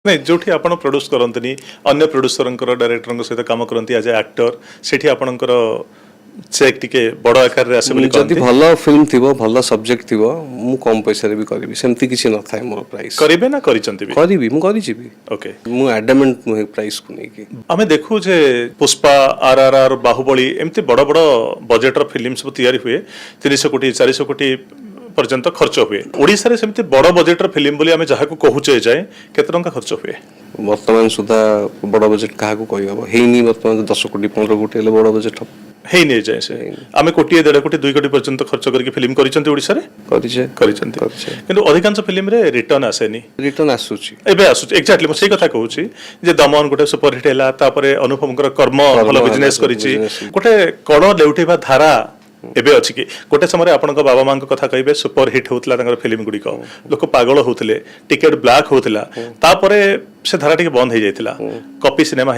नहीं जोठी आपण प्रोड्यूस करंतनी अन्य प्रोड्यूसरंकर डायरेक्टरंक सहित काम करंती एज ए एक्टर सेठी आपणकर चेक टिके बड़ आकार रे आसे बोली जदि भल फिल्म थिबो भल सब्जेक्ट थिबो मु कम पैसा रे भी करबी सेमती किछि न थाय मोर प्राइस करिबे ना करिसंती भी करबी मु करिछि भी ओके मु एडमेंट नु प्राइस को नै की आमे देखु जे पुष्पा आरआरआर बाहुबली एमती बड़ बड़ बजेट रो फिल्म सब तैयारी हुए 300 कोटी 400 कोटी पर्यंत खर्च हुए ओडिसा रे सेमती बड़ बजेट रो फिल्म बोली आमे जहा को कहूचे जाय केते टंका खर्च हुए वर्तमान सुधा बड़ बजेट काहा को कहबो हेनी वर्तमान 10 कोटी 15 कोटी ले बड़ बजेट हेई नै जाय से आमे कोटी 1.5 कोटी 2 कोटी पर्यंत खर्च करके फिल्म करिसंती ओडिसा रे करिसंती किंतु अधिकांश फिल्म रे रिटर्न आसेनी रिटर्न आसुची एबे आसुची एक्जेक्टली म सेही कथा कहूची जे दमन गोटे सुपर हिट हैला तापरे अनुपमकर कर्म भलो बिजनेस करिची गोटे कण लेउठेबा धारा एबे अछि कि गोटे समय आपन बाबा मां कथा कहबे सुपर हिट होतला तंगर फिल्म गुडी को लोक पागल होतले टिकट ब्लैक होतला तापरे से धारा टिके बंद हे जायतिला कॉपी सिनेमा